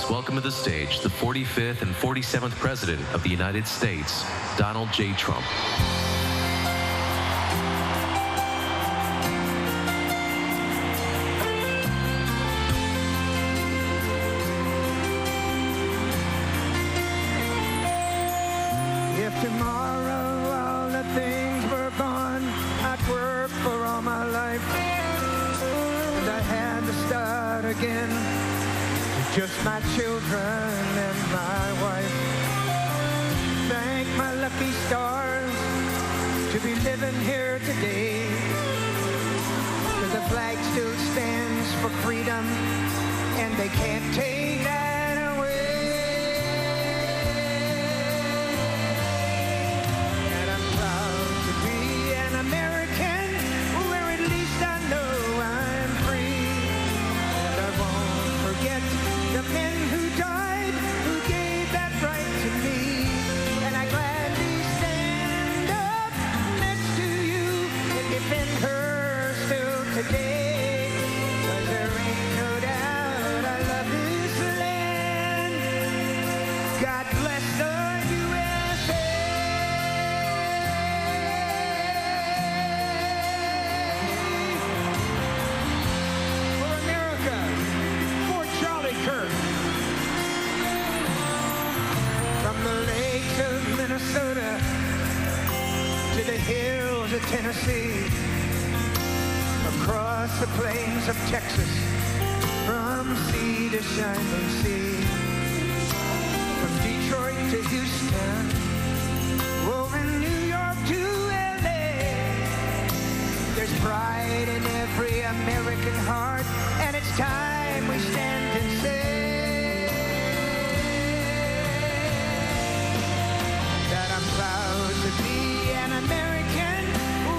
please welcome to the stage the 45th and 47th President of the United States, Donald J. Trump. If tomorrow all the things were gone, I'd work for all my life, and I had to start again. Just my children and my wife. Thank my lucky stars to be living here today. 'Cause the flag still stands for freedom, and they can't take that away. And I'm proud to be an American, where at least I know I'm free. And I won't forget the men who died, who gave that right to me. And I gladly stand up next to you and defend her still today. 'Cause there ain't no doubt I love this land. God bless the USA. For America, for Charlie Kirk. From the lakes of Minnesota to the hills of Tennessee, across the plains of Texas, from sea to shining sea, from Detroit to Houston, oh, and New York to LA. There's pride in every American heart, and it's time we stand and say that I'm proud to be an American,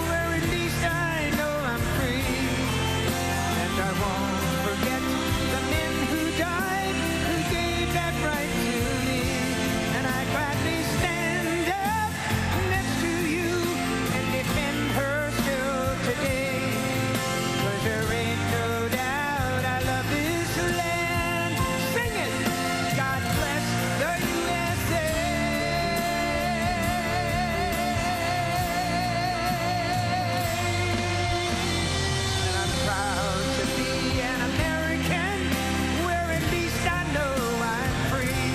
where at least I know I'm free. And I won't forget the men who died, who gave that right to me. And I gladly stand up next to you and defend her still today. 'Cause there ain't no doubt I love this land. Sing it! God bless the USA. And I'm proud to be an American, where at least I know I'm free.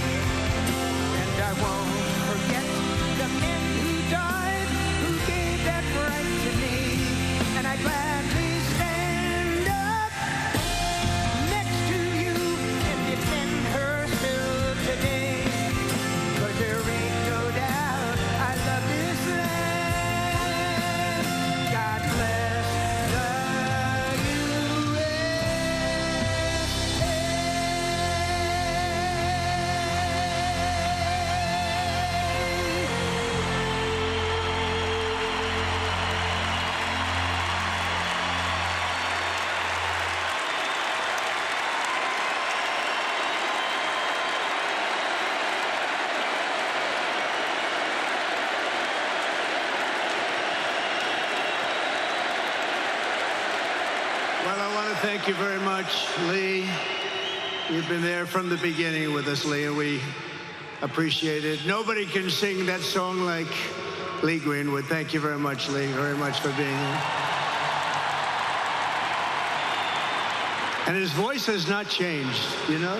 And I won't forget the men who died, who gave that right to me. And I gladly stand up next to you and defend her still today. 'Cause there ain't no doubt I love this land. God bless the Well, I want to thank you very much, Lee. You've been there from the beginning with us, Lee, and we appreciate it. Nobody can sing that song like Lee Greenwood. Thank you very much, Lee, very much for being here. And his voice has not changed, you know?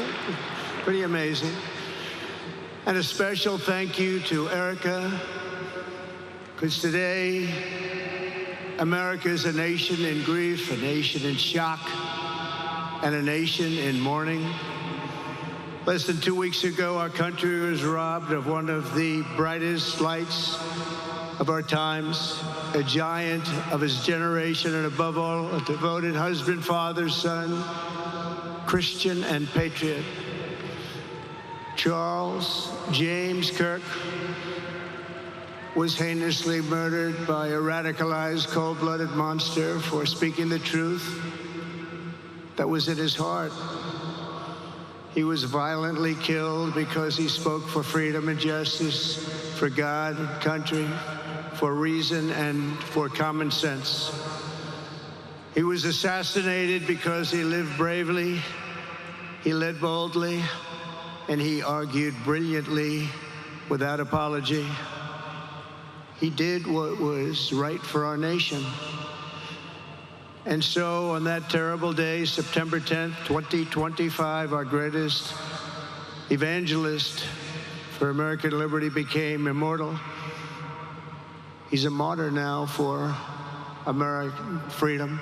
Pretty amazing. And a special thank you to Erika, because today, America is a nation in grief, a nation in shock, and a nation in mourning. Less than 2 weeks ago, our country was robbed of one of the brightest lights of our times, a giant of his generation, and above all, a devoted husband, father, son, Christian, and patriot. Charles James Kirk was heinously murdered by a radicalized, cold-blooded monster for speaking the truth that was in his heart. He was violently killed because he spoke for freedom and justice, for God and country, for reason and for common sense. He was assassinated because he lived bravely, he led boldly, and he argued brilliantly without apology. He did what was right for our nation. And so on that terrible day, September 10th, 2025, our greatest evangelist for American liberty became immortal. He's a martyr now for American freedom.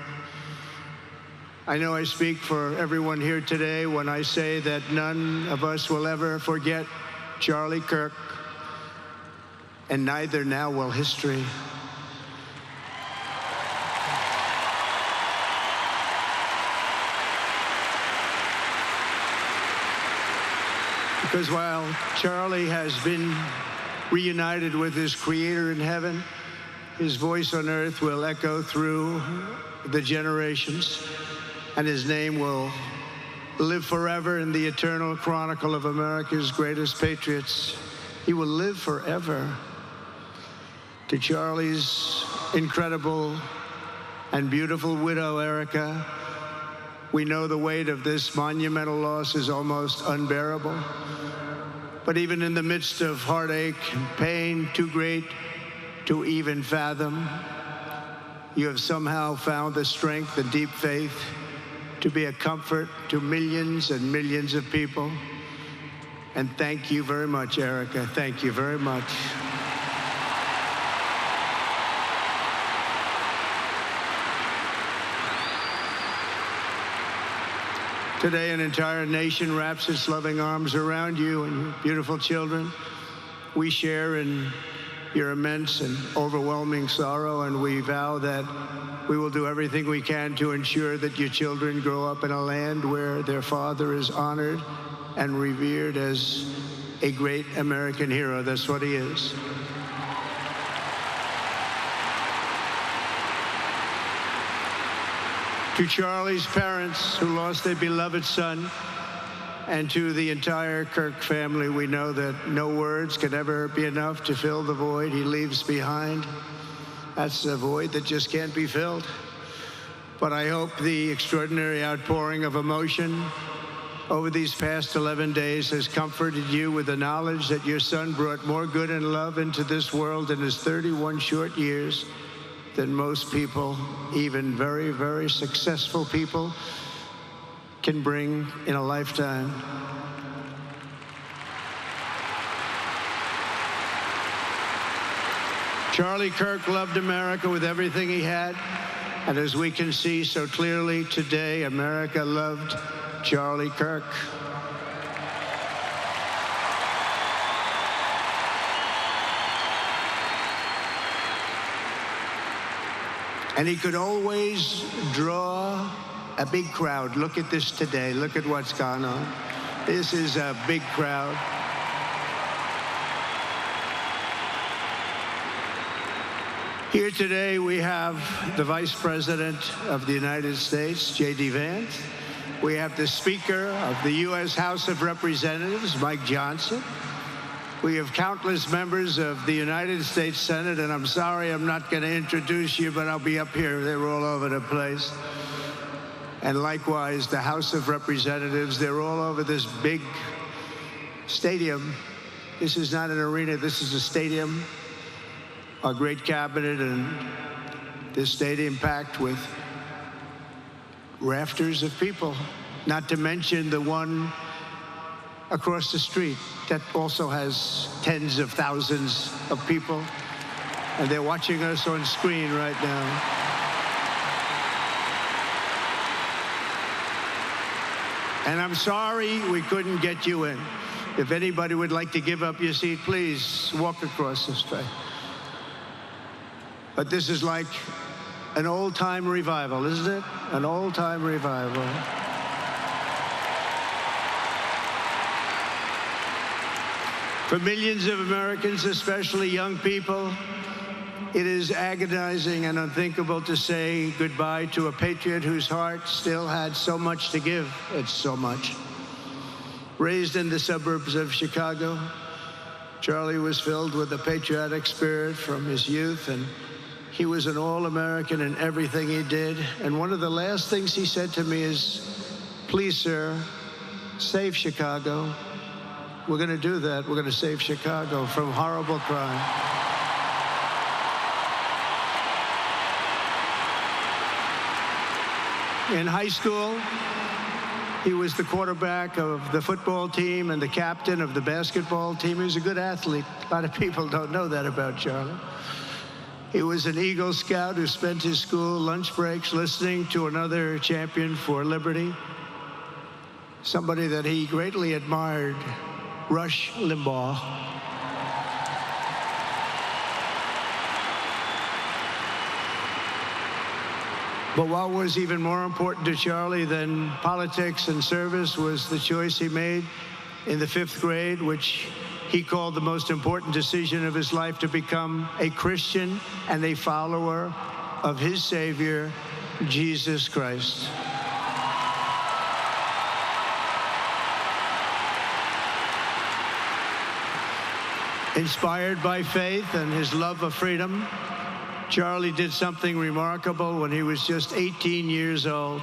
I know I speak for everyone here today when I say that none of us will ever forget Charlie Kirk, and neither now will history. Because while Charlie has been reunited with his Creator in heaven, his voice on earth will echo through the generations, and his name will live forever in the eternal chronicle of America's greatest patriots. He will live forever. To Charlie's incredible and beautiful widow, Erika, we know the weight of this monumental loss is almost unbearable. But even in the midst of heartache and pain too great to even fathom, you have somehow found the strength and deep faith to be a comfort to millions and millions of people. And thank you very much, Erika. Thank you very much. Today, an entire nation wraps its loving arms around you and your beautiful children. We share in your immense and overwhelming sorrow, and we vow that we will do everything we can to ensure that your children grow up in a land where their father is honored and revered as a great American hero. That's what he is. To Charlie's parents who lost their beloved son, and to the entire Kirk family, we know that no words can ever be enough to fill the void he leaves behind. That's a void that just can't be filled. But I hope the extraordinary outpouring of emotion over these past 11 days has comforted you with the knowledge that your son brought more good and love into this world in his 31 short years than most people, even very, very successful people, can bring in a lifetime. Charlie Kirk loved America with everything he had, and as we can see so clearly today, America loved Charlie Kirk. And he could always draw a big crowd. Look at this today. Look at what's gone on. This is a big crowd. Here today we have the Vice President of the United States, J.D. Vance. We have the Speaker of the U.S. House of Representatives, Mike Johnson. We have countless members of the United States Senate, and I'm sorry I'm not going to introduce you, but I'll be up here. They're all over the place. And likewise, the House of Representatives, they're all over this big stadium. This is not an arena, this is a stadium. Our great cabinet and this stadium packed with rafters of people, not to mention the one across the street that also has tens of thousands of people, and they're watching us on screen right now. And I'm sorry we couldn't get you in. If anybody would like to give up your seat, please walk across this way. But this is like an old-time revival, isn't it? An old-time revival. For millions of Americans, especially young people, it is agonizing and unthinkable to say goodbye to a patriot whose heart still had so much to give. It's so much. Raised in the suburbs of Chicago, Charlie was filled with a patriotic spirit from his youth, and he was an all-American in everything he did. And one of the last things he said to me is, "Please, sir, save Chicago. We're going to do that. We're going to save Chicago from horrible crime. In high school, he was the quarterback of the football team and the captain of the basketball team. He was a good athlete. A lot of people don't know that about Charlie. He was an Eagle Scout who spent his school lunch breaks listening to another champion for liberty, somebody that he greatly admired, Rush Limbaugh. But what was even more important to Charlie than politics and service was the choice he made in the 5th grade, which he called the most important decision of his life, to become a Christian and a follower of his Savior, Jesus Christ. Inspired by faith and his love of freedom, Charlie did something remarkable when he was just 18 years old.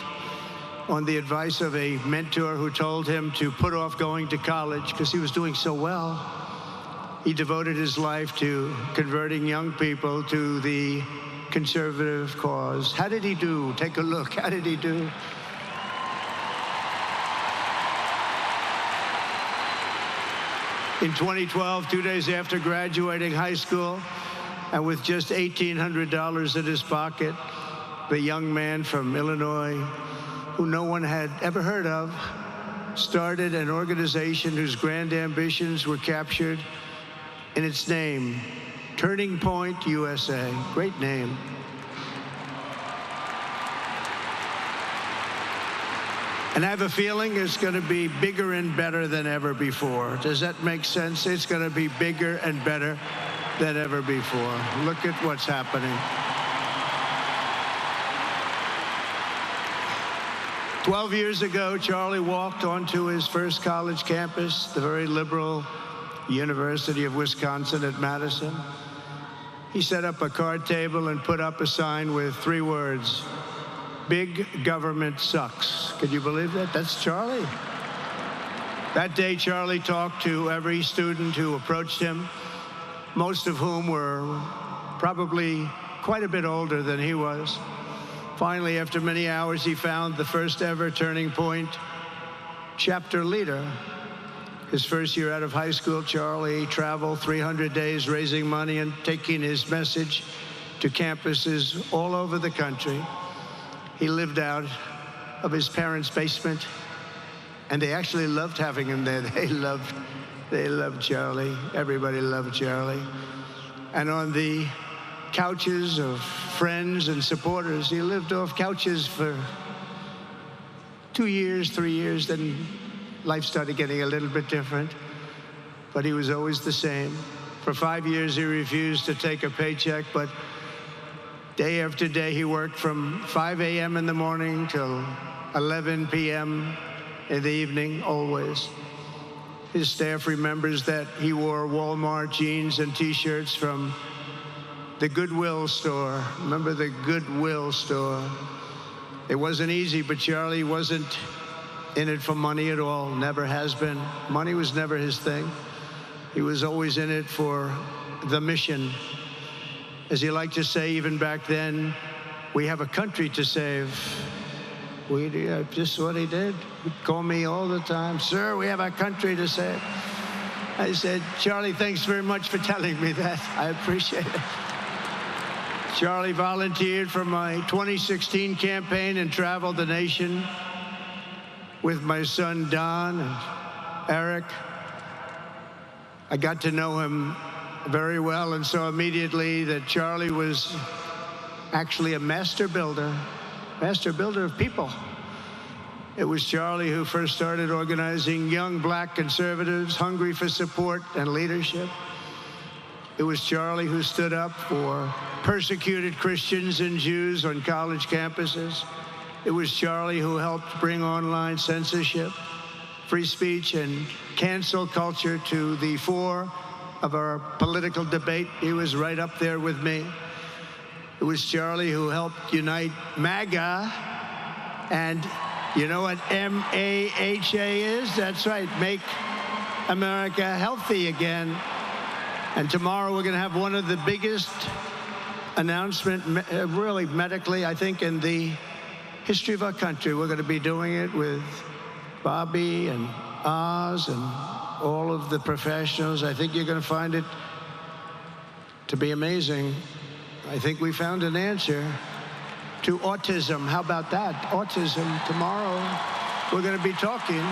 On the advice of a mentor who told him to put off going to college because he was doing so well, he devoted his life to converting young people to the conservative cause. How did he do? Take a look. How did he do? In 2012, 2 days after graduating high school, and with just $1,800 in his pocket, the young man from Illinois, who no one had ever heard of, started an organization whose grand ambitions were captured in its name, Turning Point USA. Great name. And I have a feeling it's going to be bigger and better than ever before. Does that make sense? It's going to be bigger and better than ever before. Look at what's happening. 12 years ago, Charlie walked onto his first college campus, the very liberal University of Wisconsin at Madison. He set up a card table and put up a sign with 3 words: "Big government sucks." Could you believe that? That's Charlie. That day, Charlie talked to every student who approached him, most of whom were probably quite a bit older than he was. Finally, after many hours, he found the first ever Turning Point chapter leader. His first year out of high school, Charlie traveled 300 days raising money and taking his message to campuses all over the country. He lived out of his parents' basement, and they actually loved having him there. They loved Charlie. Everybody loved Charlie. And on the couches of friends and supporters, he lived off couches for 2 years, 3 years. Then life started getting a little bit different, but he was always the same. For 5 years, he refused to take a paycheck, but day after day, he worked from 5 a.m. in the morning till 11 p.m. in the evening, always. His staff remembers that he wore Walmart jeans and T-shirts from the Goodwill store. Remember the Goodwill store? It wasn't easy, but Charlie wasn't in it for money at all, never has been. Money was never his thing. He was always in it for the mission. As he liked to say even back then, we have a country to save. Just what he did. He'd call me all the time, "Sir, we have a country to save." I said, "Charlie, thanks very much for telling me that. I appreciate it." Charlie volunteered for my 2016 campaign and traveled the nation with my son, Don, and Eric. I got to know him very well and saw immediately that Charlie was actually a master builder of people. It was Charlie who first started organizing young black conservatives hungry for support and leadership. It was Charlie who stood up for persecuted Christians and Jews on college campuses. It was Charlie who helped bring online censorship, free speech, and cancel culture to the fore of our political debate. He was right up there with me. It was Charlie who helped unite MAGA, and you know what MAHA is? That's right, Make America healthy again. And tomorrow we're going to have one of the biggest announcements, really medically, I think, in the history of our country. We're going to be doing it with Bobby and Oz and all of the professionals. I think you're going to find it to be amazing. I think we found an answer to autism. How about that? Autism. Tomorrow, we're going to be talking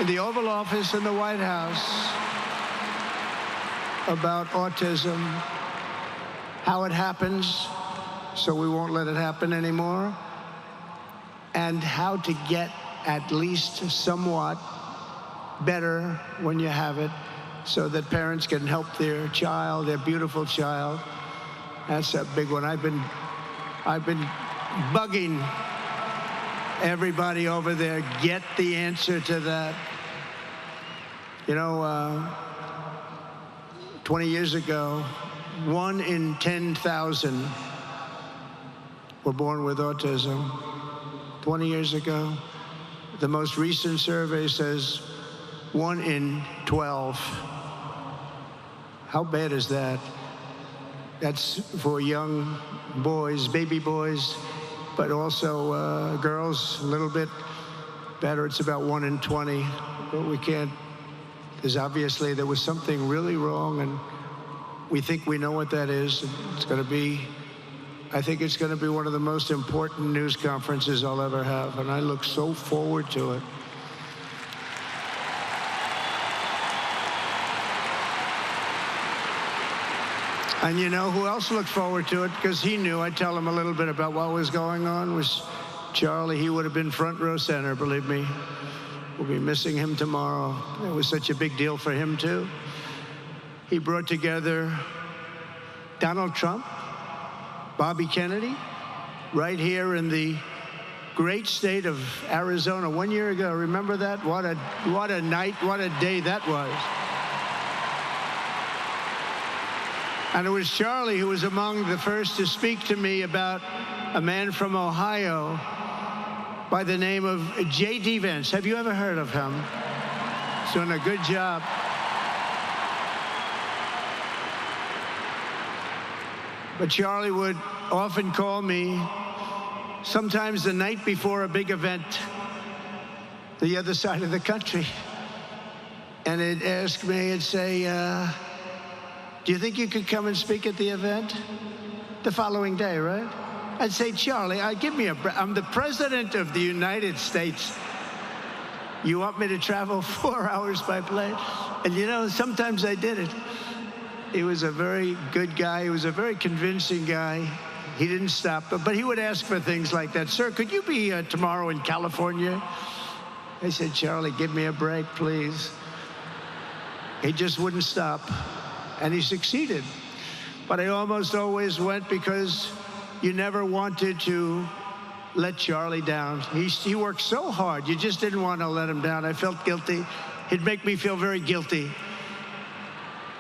in the Oval Office in the White House about autism, how it happens, so we won't let it happen anymore, and how to get at least somewhat better when you have it, so that parents can help their child, their beautiful child. That's a big one. I've been bugging everybody over there, get the answer to that. You know, 20 years ago, 1 in 10,000 were born with autism. 20 years ago. The most recent survey says 1 in 12. How bad is that? That's for young boys, baby boys, but also girls, a little bit better. It's about 1 in 20. But we can't, because obviously there was something really wrong, and we think we know what that is. It's going to be, I think it's going to be one of the most important news conferences I'll ever have, and I look so forward to it. And you know who else looked forward to it? Because he knew. I'd tell him a little bit about what was going on. Was Charlie. He would have been front row center, believe me. We'll be missing him tomorrow. It was such a big deal for him, too. He brought together Donald Trump, Bobby Kennedy, right here in the great state of Arizona 1 year ago. Remember that? What a night, what a day that was. And it was Charlie who was among the first to speak to me about a man from Ohio by the name of J.D. Vance. Have you ever heard of him? He's doing a good job. But Charlie would often call me, sometimes the night before a big event, the other side of the country. And he'd ask me, he'd say, do you think you could come and speak at the event? The following day, right? I'd say, Charlie, I'm the president of the United States. You want me to travel 4 hours by plane? And you know, sometimes I did it. He was a very good guy. He was a very convincing guy. He didn't stop, but he would ask for things like that. Sir, could you be tomorrow in California? I said, Charlie, give me a break, please. He just wouldn't stop. And he succeeded. But I almost always went because you never wanted to let Charlie down. He worked so hard. You just didn't want to let him down. I felt guilty. He'd make me feel very guilty.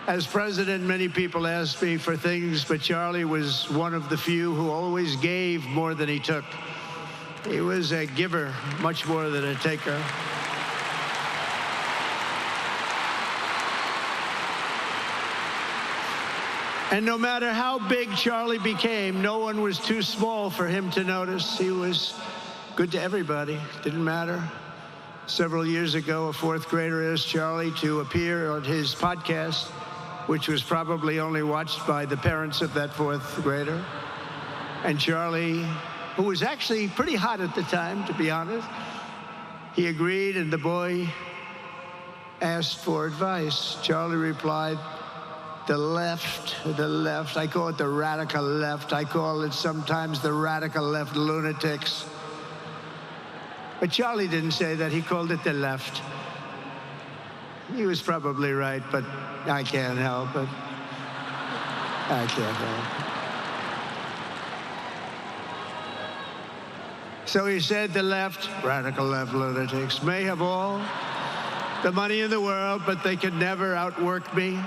As president, many people asked me for things, but Charlie was one of the few who always gave more than he took. He was a giver, much more than a taker. And no matter how big Charlie became, no one was too small for him to notice. He was good to everybody. Didn't matter. Several years ago, a fourth grader asked Charlie to appear on his podcast, which was probably only watched by the parents of that fourth grader. And Charlie, who was actually pretty hot at the time, to be honest, he agreed, and the boy asked for advice. Charlie replied, the left, I call it the radical left. I call it sometimes the radical left lunatics. But Charlie didn't say that. He called it the left. He was probably right, but I can't help it. I can't help it. So he said the left, radical left lunatics, may have all the money in the world, but they could never outwork me.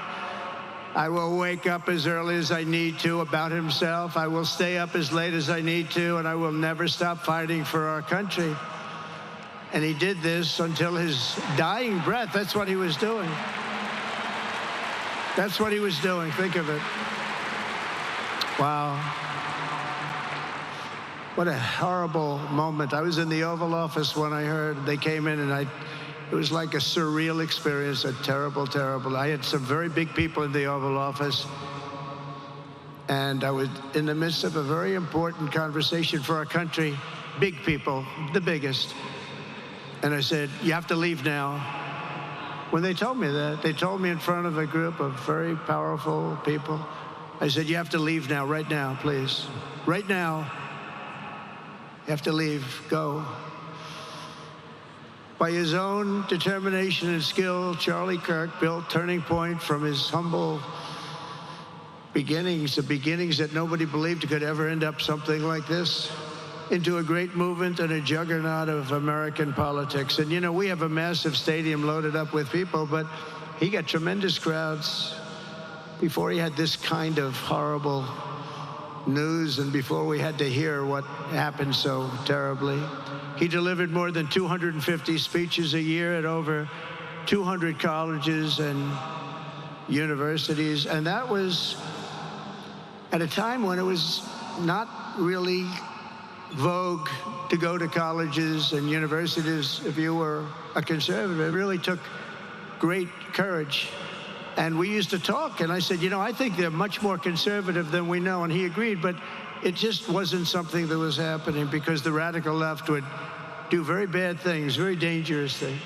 I will wake up as early as I need to about himself. I will stay up as late as I need to, and I will never stop fighting for our country. And he did this until his dying breath. That's what he was doing. That's what he was doing. Think of it. Wow. What a horrible moment. I was in the Oval Office when I heard they came in, and it was like a surreal experience, a terrible, terrible. I had some very big people in the Oval Office, and I was in the midst of a very important conversation for our country. Big people, the biggest. And I said, you have to leave now. When they told me that, they told me in front of a group of very powerful people, I said, you have to leave now, right now, please. Right now, you have to leave, go. By his own determination and skill, Charlie Kirk built Turning Point from his humble beginnings, the beginnings that nobody believed could ever end up something like this, into a great movement and a juggernaut of American politics. And, you know, we have a massive stadium loaded up with people, but he got tremendous crowds before he had this kind of horrible news and before we had to hear what happened so terribly. He delivered more than 250 speeches a year at over 200 colleges and universities, and that was at a time when it was not really vogue to go to colleges and universities if you were a conservative. It really took great courage. And we used to talk, and I said, you know, I think they're much more conservative than we know, and he agreed, but it just wasn't something that was happening because the radical left would do very bad things, very dangerous things.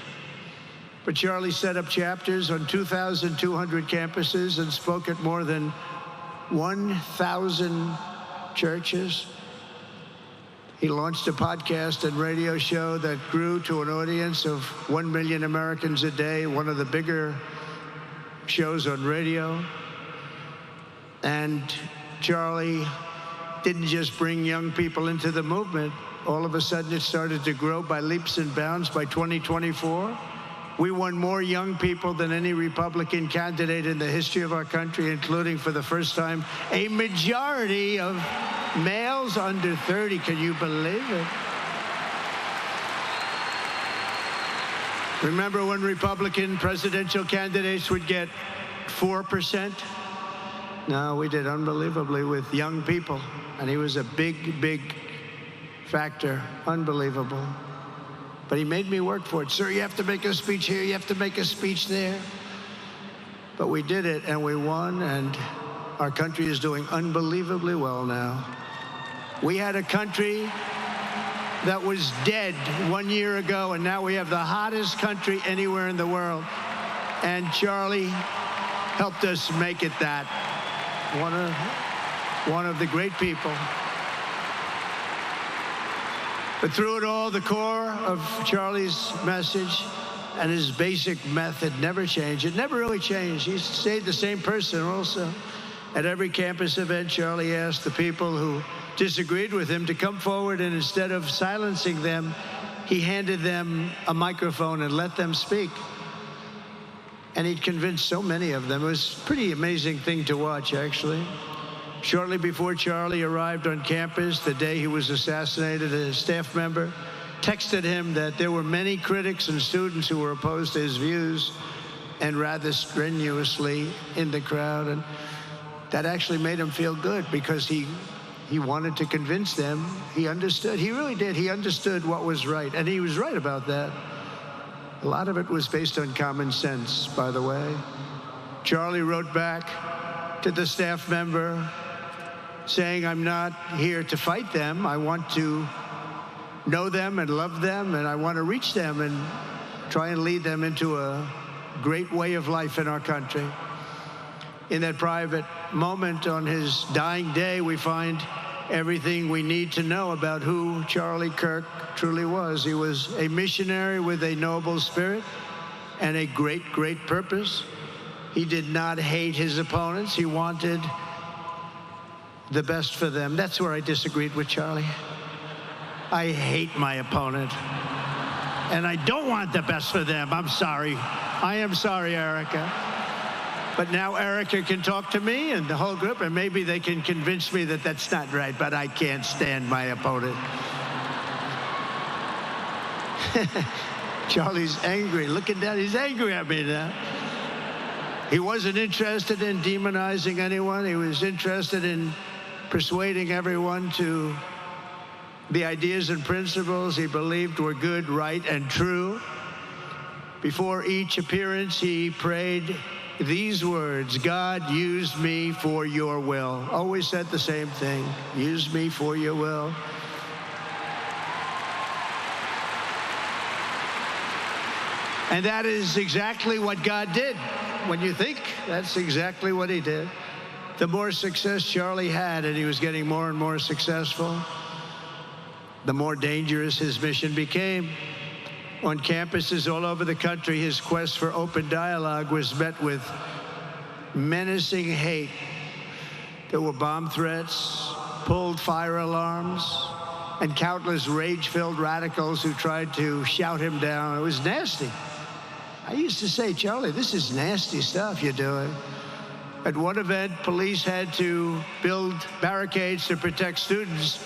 But Charlie set up chapters on 2,200 campuses and spoke at more than 1,000 churches. He launched a podcast and radio show that grew to an audience of 1 million Americans a day, one of the bigger shows on radio. And Charlie didn't just bring young people into the movement. All of a sudden, it started to grow by leaps and bounds. By 2024, we won more young people than any Republican candidate in the history of our country, including, for the first time, a majority of males under 30. Can you believe it? Remember when Republican presidential candidates would get 4%? No, we did unbelievably with young people. And he was a big, big factor. Unbelievable. But he made me work for it. Sir, you have to make a speech here. You have to make a speech there. But we did it, and we won, and our country is doing unbelievably well now. We had a country that was dead 1 year ago, and now we have the hottest country anywhere in the world. And Charlie helped us make it that. One of the great people. But through it all, the core of Charlie's message and his basic method never changed. It never really changed. He stayed the same person also. At every campus event, Charlie asked the people who disagreed with him to come forward, and instead of silencing them, he handed them a microphone and let them speak. And he'd convinced so many of them. It was a pretty amazing thing to watch, actually. Shortly before Charlie arrived on campus, the day he was assassinated, a staff member texted him that there were many critics and students who were opposed to his views, and rather strenuously in the crowd. And that actually made him feel good because he wanted to convince them. He understood. He really did. He understood what was right. And he was right about that. A lot of it was based on common sense, by the way. Charlie wrote back to the staff member saying, I'm not here to fight them. I want to know them and love them, and I want to reach them and try and lead them into a great way of life in our country. In that private moment on his dying day, we find everything we need to know about who Charlie Kirk truly was. He was a missionary with a noble spirit and a great, great purpose. He did not hate his opponents. He wanted the best for them. That's where I disagreed with Charlie. I hate my opponent, and I don't want the best for them. I'm sorry. I am sorry, Erika. But now Erika can talk to me and the whole group, and maybe they can convince me that that's not right, but I can't stand my opponent. Charlie's angry. Looking down, he's angry at me now. He wasn't interested in demonizing anyone. He was interested in persuading everyone to the ideas and principles he believed were good, right, and true. Before each appearance, he prayed these words: God, use me for your will. Always said the same thing: use me for your will. And that is exactly what God did. When you think, that's exactly what he did. The more success Charlie had, and he was getting more and more successful, the more dangerous his mission became. On campuses all over the country, his quest for open dialogue was met with menacing hate. There were bomb threats, pulled fire alarms, and countless rage-filled radicals who tried to shout him down. It was nasty. I used to say, Charlie, this is nasty stuff you're doing. At one event, police had to build barricades to protect students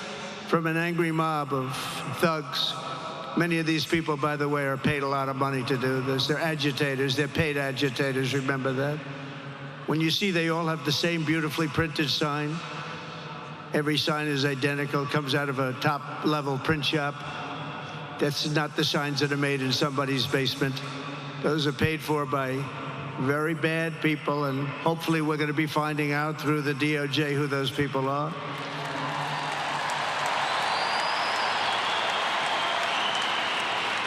from an angry mob of thugs. Many of these people, by the way, are paid a lot of money to do this. They're agitators. They're paid agitators. Remember that? When you see they all have the same beautifully printed sign, every sign is identical, comes out of a top-level print shop. That's not the signs that are made in somebody's basement. Those are paid for by very bad people, and hopefully we're going to be finding out through the DOJ who those people are.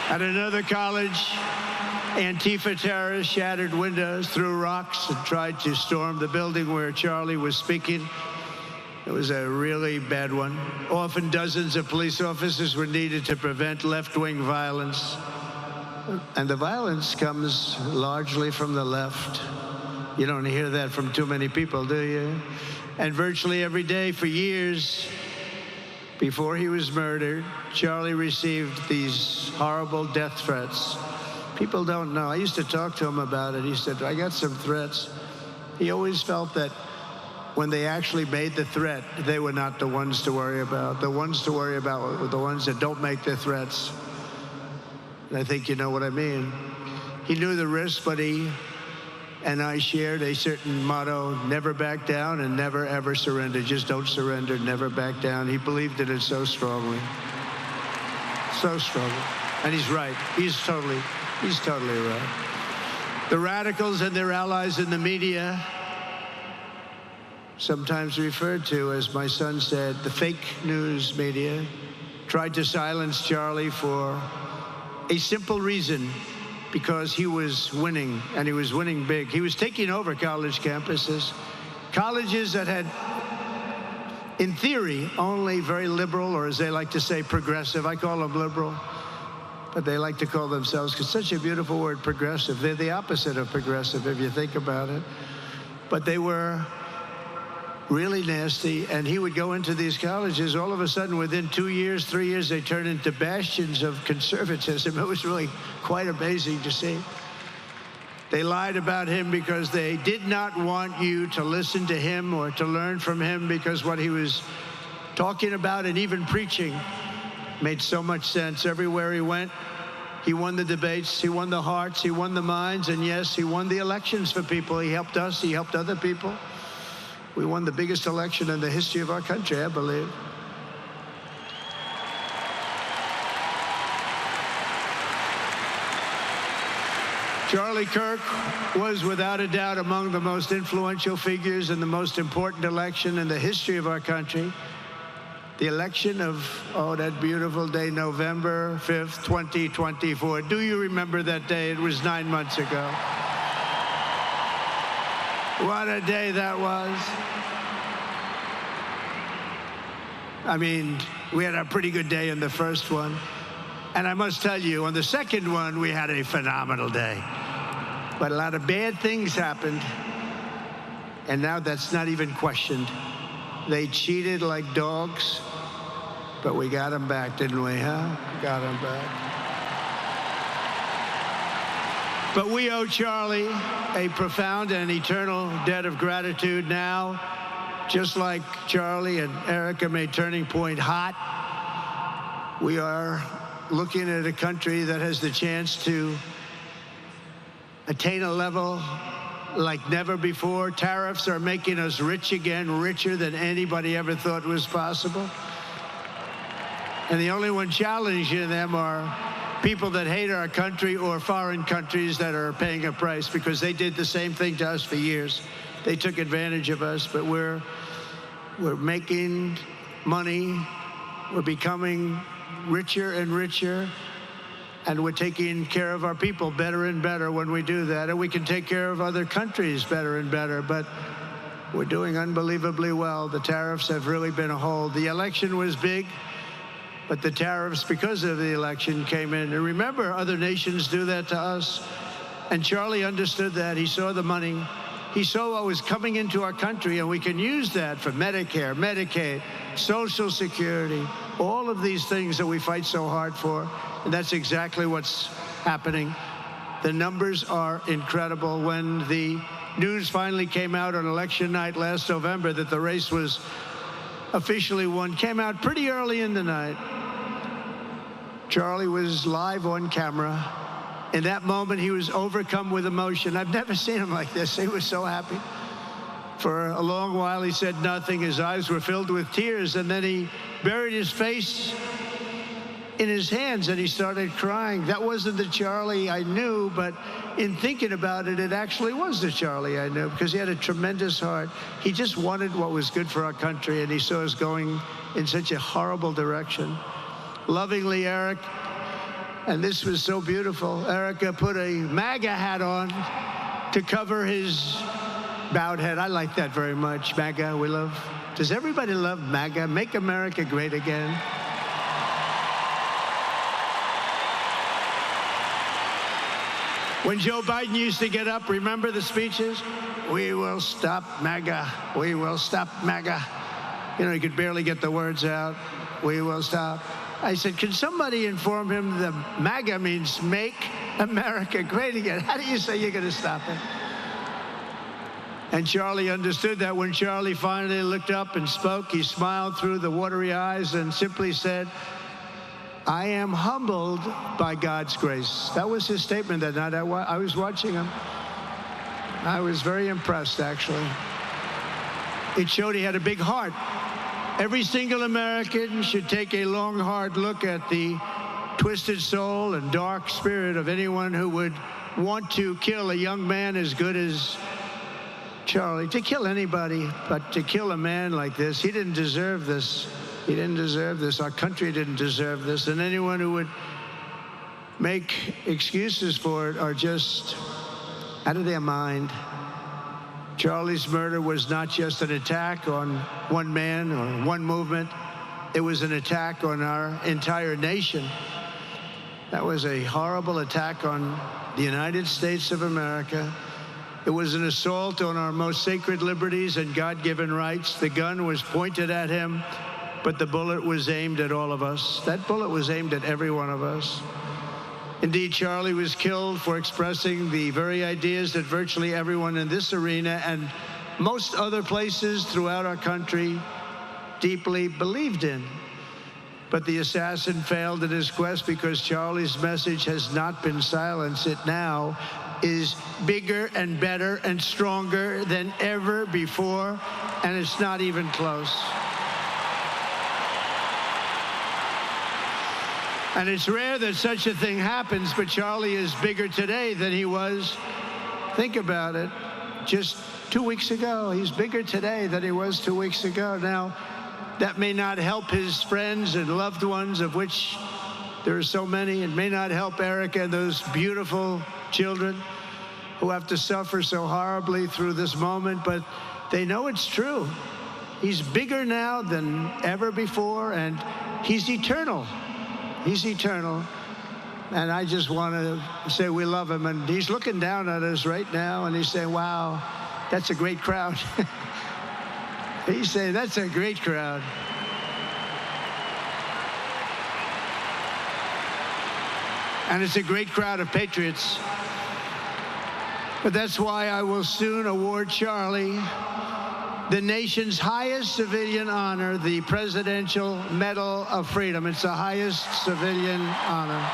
At another college, Antifa terrorists shattered windows, threw rocks, and tried to storm the building where Charlie was speaking. It was a really bad one. Often dozens of police officers were needed to prevent left-wing violence. And the violence comes largely from the left. You don't hear that from too many people, do you? And virtually every day for years before he was murdered, Charlie received these horrible death threats. People don't know. I used to talk to him about it. He said, I got some threats. He always felt that when they actually made the threat, they were not the ones to worry about. The ones to worry about were the ones that don't make the threats. I think you know what I mean. He knew the risk, but he and I shared a certain motto: never back down and never ever surrender. Just don't surrender, never back down. He believed in it so strongly. So strongly. And he's right. He's totally right. The radicals and their allies in the media, sometimes referred to, as my son said, the fake news media, tried to silence Charlie for a simple reason: because he was winning, and he was winning big. He was taking over college campuses, colleges that had, in theory, only very liberal, or as they like to say, progressive. I call them liberal, but they like to call themselves, because such a beautiful word, progressive. They're the opposite of progressive, if you think about it. But they were really nasty, and he would go into these colleges. All of a sudden, within 2 years, 3 years, they turned into bastions of conservatism. It was really quite amazing to see. They lied about him because they did not want you to listen to him or to learn from him, because what he was talking about and even preaching made so much sense. Everywhere he went, he won the debates, he won the hearts, he won the minds, and yes, he won the elections for people. He helped us, he helped other people. We won the biggest election in the history of our country, I believe. Charlie Kirk was without a doubt among the most influential figures in the most important election in the history of our country. The election of, that beautiful day, November 5th, 2024. Do you remember that day? It was 9 months ago. What a day that was. I mean, we had a pretty good day in the first one. And I must tell you, on the second one, we had a phenomenal day. But a lot of bad things happened. And now that's not even questioned. They cheated like dogs. But we got them back, didn't we, huh? Got them back. But we owe Charlie a profound and eternal debt of gratitude now. Just like Charlie and Erika made Turning Point hot, we are looking at a country that has the chance to attain a level like never before. Tariffs are making us rich again, richer than anybody ever thought was possible. And the only one challenging them are people that hate our country or foreign countries that are paying a price, because they did the same thing to us for years. They took advantage of us, but we're making money. We're becoming richer and richer, and we're taking care of our people better and better when we do that. And we can take care of other countries better and better, but we're doing unbelievably well. The tariffs have really been a hold. The election was big, but the tariffs, because of the election, came in. And remember, other nations do that to us. And Charlie understood that. He saw the money. He saw what was coming into our country, and we can use that for Medicare, Medicaid, Social Security, all of these things that we fight so hard for. And that's exactly what's happening. The numbers are incredible. When the news finally came out on election night last November that the race was officially won, came out pretty early in the night. Charlie was live on camera. In that moment, he was overcome with emotion. I've never seen him like this. He was so happy. For a long while, he said nothing. His eyes were filled with tears, and then he buried his face in his hands, and he started crying. That wasn't the Charlie I knew, but in thinking about it, it actually was the Charlie I knew, because he had a tremendous heart. He just wanted what was good for our country, and he saw us going in such a horrible direction. Lovingly, Eric, and this was so beautiful, Erika put a MAGA hat on to cover his bowed head. I like that very much. MAGA, we love. Does everybody love MAGA? Make America great again. When Joe Biden used to get up, remember the speeches? We will stop MAGA. We will stop MAGA. You know, he could barely get the words out. We will stop. I said, can somebody inform him that MAGA means make America great again? How do you say you're going to stop it? And Charlie understood that. When Charlie finally looked up and spoke, he smiled through the watery eyes and simply said, I am humbled by God's grace. That was his statement that night. I was watching him. I was very impressed, actually. It showed he had a big heart. Every single American should take a long, hard look at the twisted soul and dark spirit of anyone who would want to kill a young man as good as Charlie. To kill anybody, but to kill a man like this, he didn't deserve this. He didn't deserve this. Our country didn't deserve this. And anyone who would make excuses for it are just out of their mind. Charlie's murder was not just an attack on one man or one movement. It was an attack on our entire nation. That was a horrible attack on the United States of America. It was an assault on our most sacred liberties and God-given rights. The gun was pointed at him, but the bullet was aimed at all of us. That bullet was aimed at every one of us. Indeed, Charlie was killed for expressing the very ideas that virtually everyone in this arena and most other places throughout our country deeply believed in. But the assassin failed in his quest because Charlie's message has not been silenced. It now is bigger and better and stronger than ever before, and it's not even close. And it's rare that such a thing happens, but Charlie is bigger today than he was, think about it, just 2 weeks ago. He's bigger today than he was 2 weeks ago. Now, that may not help his friends and loved ones, of which there are so many. It may not help Erika and those beautiful children who have to suffer so horribly through this moment, but they know it's true. He's bigger now than ever before, and he's eternal. He's eternal, and I just want to say we love him. And he's looking down at us right now, and he's saying, wow, that's a great crowd. He's saying, that's a great crowd. And it's a great crowd of patriots. But that's why I will soon award Charlie the nation's highest civilian honor, the Presidential Medal of Freedom. It's the highest civilian honor.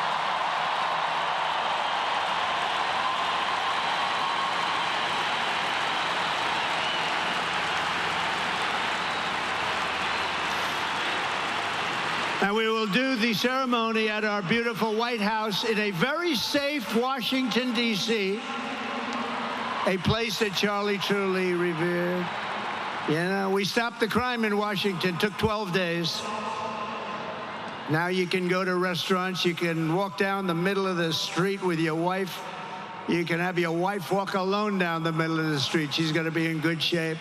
And we will do the ceremony at our beautiful White House in a very safe Washington, D.C., a place that Charlie truly revered. You know, we stopped the crime in Washington. Took 12 days. Now you can go to restaurants. You can walk down the middle of the street with your wife. You can have your wife walk alone down the middle of the street. She's going to be in good shape.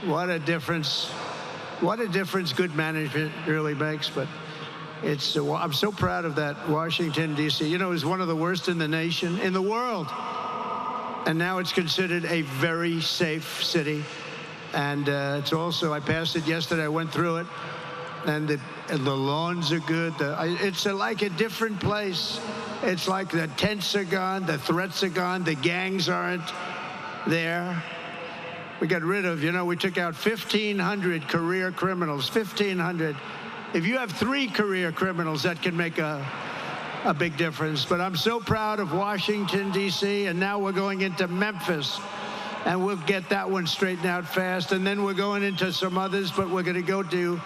What a difference. What a difference good management really makes. But it's, I'm so proud of that Washington, D.C. You know, it was one of the worst in the nation, in the world. And now it's considered a very safe city. And it's also, I passed it yesterday, I went through it, and the lawns are good. It's like a different place. It's like the tents are gone, the threats are gone, the gangs aren't there. We got rid of, you know, we took out 1,500 career criminals, 1,500. If you have 3 career criminals, that can make a big difference. But I'm so proud of Washington, D.C., and now we're going into Memphis. And we'll get that one straightened out fast. And then we're going into some others, but we're going to go to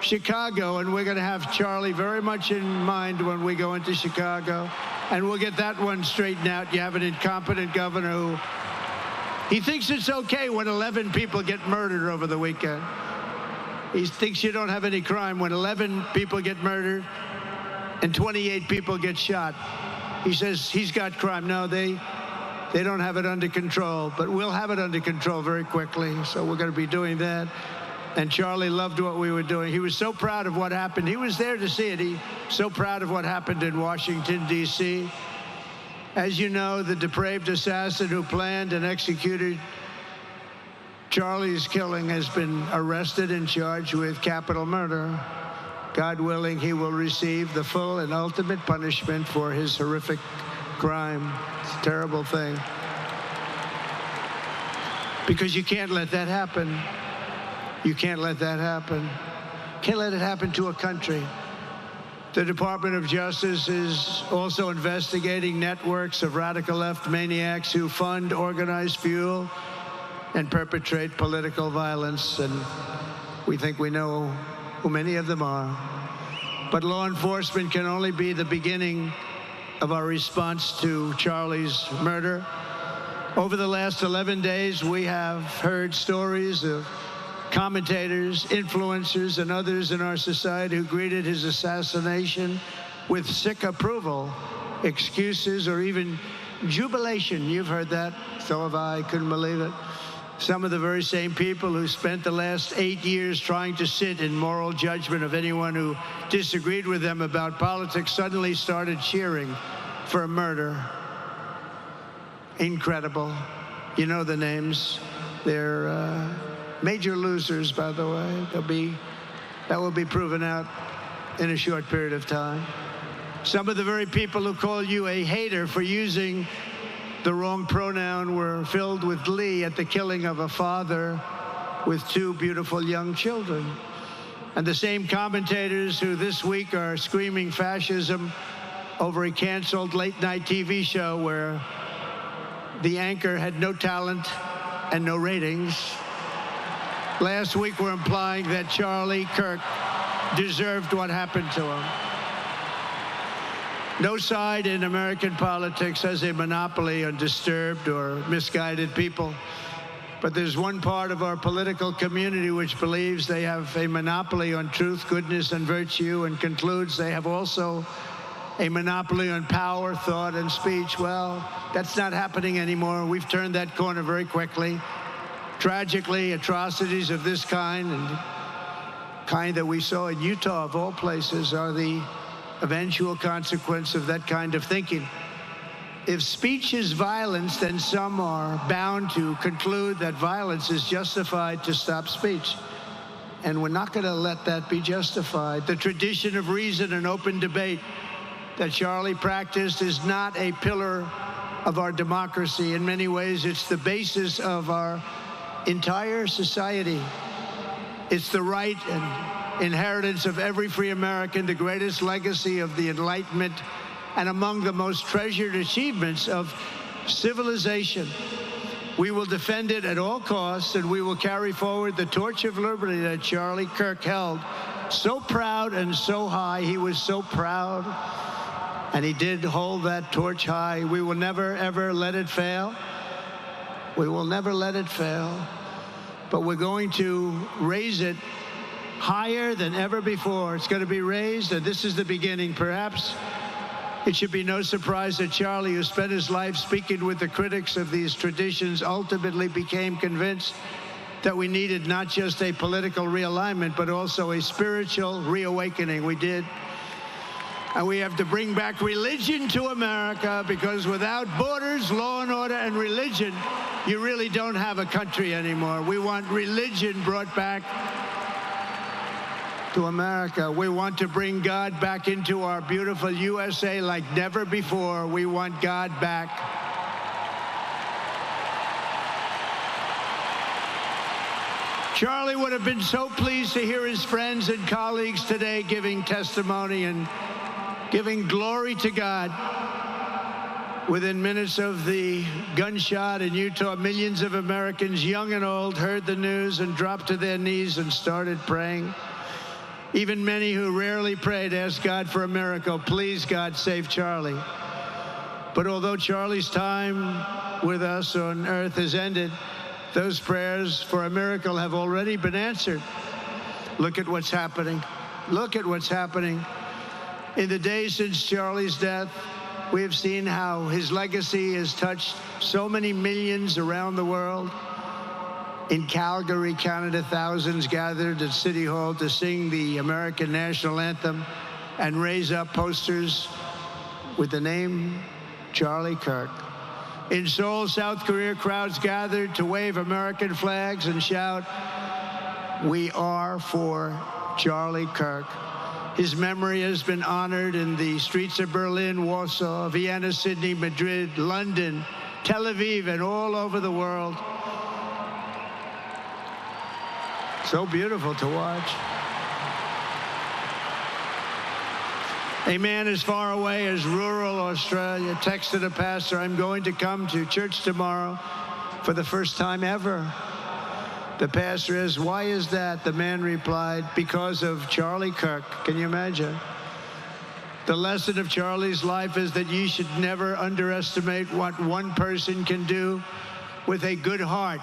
Chicago, and we're going to have Charlie very much in mind when we go into Chicago. And we'll get that one straightened out. You have an incompetent governor who, he thinks it's okay when 11 people get murdered over the weekend. He thinks you don't have any crime when 11 people get murdered and 28 people get shot. He says he's got crime. No, they don't have it under control, but we'll have it under control very quickly. So we're going to be doing that. And Charlie loved what we were doing. He was so proud of what happened. He was there to see it. He's so proud of what happened in Washington, D.C. As you know, the depraved assassin who planned and executed Charlie's killing has been arrested and charged with capital murder. God willing, he will receive the full and ultimate punishment for his horrific crime. It's a terrible thing. Because you can't let that happen. You can't let that happen. Can't let it happen to a country. The Department of Justice is also investigating networks of radical left maniacs who fund, organize, fuel, and perpetrate political violence. And we think we know who many of them are. But law enforcement can only be the beginning of our response to Charlie's murder. Over the last 11 days, we have heard stories of commentators, influencers, and others in our society who greeted his assassination with sick approval, excuses, or even jubilation. You've heard that. So have I. Couldn't believe it. Some of the very same people who spent the last 8 years trying to sit in moral judgment of anyone who disagreed with them about politics suddenly started cheering for a murder. Incredible. You know the names. They're major losers, by the way. That will be proven out in a short period of time. Some of the very people who call you a hater for using the wrong pronoun were filled with glee at the killing of a father with 2 beautiful young children. And the same commentators who this week are screaming fascism over a canceled late-night TV show where the anchor had no talent and no ratings. Last week were implying that Charlie Kirk deserved what happened to him. No side in American politics has a monopoly on disturbed or misguided people. But there's one part of our political community which believes they have a monopoly on truth, goodness, and virtue, and concludes they have also a monopoly on power, thought, and speech. Well, that's not happening anymore. We've turned that corner very quickly. Tragically, atrocities of this kind, and kind that we saw in Utah, of all places, are the eventual consequence of that kind of thinking. If speech is violence, then some are bound to conclude that violence is justified to stop speech. And we're not going to let that be justified. The tradition of reason and open debate that Charlie practiced is not a pillar of our democracy. In many ways, it's the basis of our entire society. It's the right and inheritance of every free American, the greatest legacy of the Enlightenment, and among the most treasured achievements of civilization. We will defend it at all costs, and we will carry forward the torch of liberty that Charlie Kirk held so proud and so high. He was so proud, and he did hold that torch high. We will never, ever let it fail. We will never let it fail. But we're going to raise it higher than ever before. It's going to be raised, and this is the beginning. Perhaps it should be no surprise that Charlie, who spent his life speaking with the critics of these traditions, ultimately became convinced that we needed not just a political realignment, but also a spiritual reawakening. We did. And we have to bring back religion to America, because without borders, law and order, and religion, you really don't have a country anymore. We want religion brought back to America. We want to bring God back into our beautiful USA like never before. We want God back. Charlie would have been so pleased to hear his friends and colleagues today giving testimony and giving glory to God. Within minutes of the gunshot in Utah, millions of Americans, young and old, heard the news and dropped to their knees and started praying. Even many who rarely prayed asked God for a miracle. Please, God, save Charlie. But although Charlie's time with us on earth has ended, those prayers for a miracle have already been answered. Look at what's happening. Look at what's happening. In the days since Charlie's death, we have seen how his legacy has touched so many millions around the world. In Calgary, Canada, thousands gathered at City Hall to sing the American national anthem and raise up posters with the name Charlie Kirk. In Seoul, South Korea, crowds gathered to wave American flags and shout, "We are for Charlie Kirk." His memory has been honored in the streets of Berlin, Warsaw, Vienna, Sydney, Madrid, London, Tel Aviv, and all over the world. So beautiful to watch. A man as far away as rural Australia texted a pastor, "I'm going to come to church tomorrow for the first time ever." The pastor asked, "Why is that?" The man replied, "Because of Charlie Kirk." Can you imagine? The lesson of Charlie's life is that you should never underestimate what one person can do with a good heart,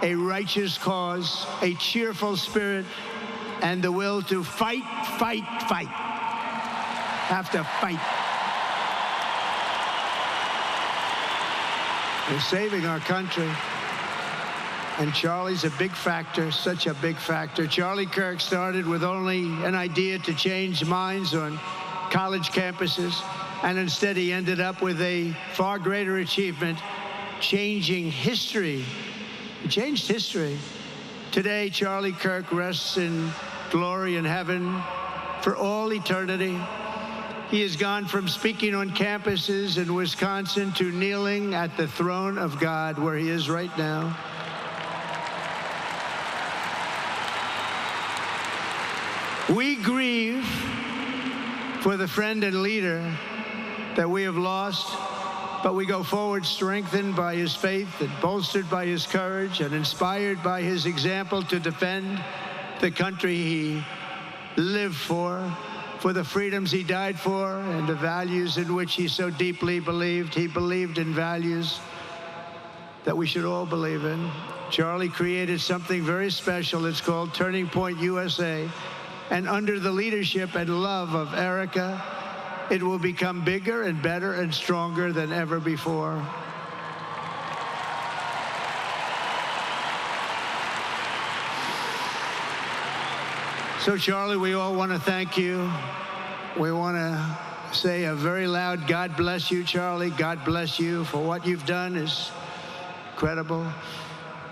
a righteous cause, a cheerful spirit, and the will to fight, fight, fight. Have to fight. We're saving our country. And Charlie's a big factor, such a big factor. Charlie Kirk started with only an idea to change minds on college campuses, and instead he ended up with a far greater achievement, changing history. He changed history. Today, Charlie Kirk rests in glory in heaven for all eternity. He has gone from speaking on campuses in Wisconsin to kneeling at the throne of God, where he is right now. We grieve for the friend and leader that we have lost, but we go forward strengthened by his faith and bolstered by his courage and inspired by his example to defend the country he lived for the freedoms he died for, and the values in which he so deeply believed. He believed in values that we should all believe in. Charlie created something very special. It's called Turning Point USA. And under the leadership and love of Erika, it will become bigger and better and stronger than ever before. So, Charlie, we all want to thank you. We want to say a very loud God bless you, Charlie. God bless you for what you've done is incredible.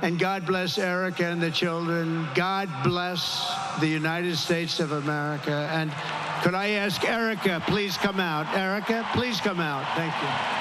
And God bless Erika and the children. God bless the United States of America. And could I ask Erika, please come out. Erika, please come out. Thank you.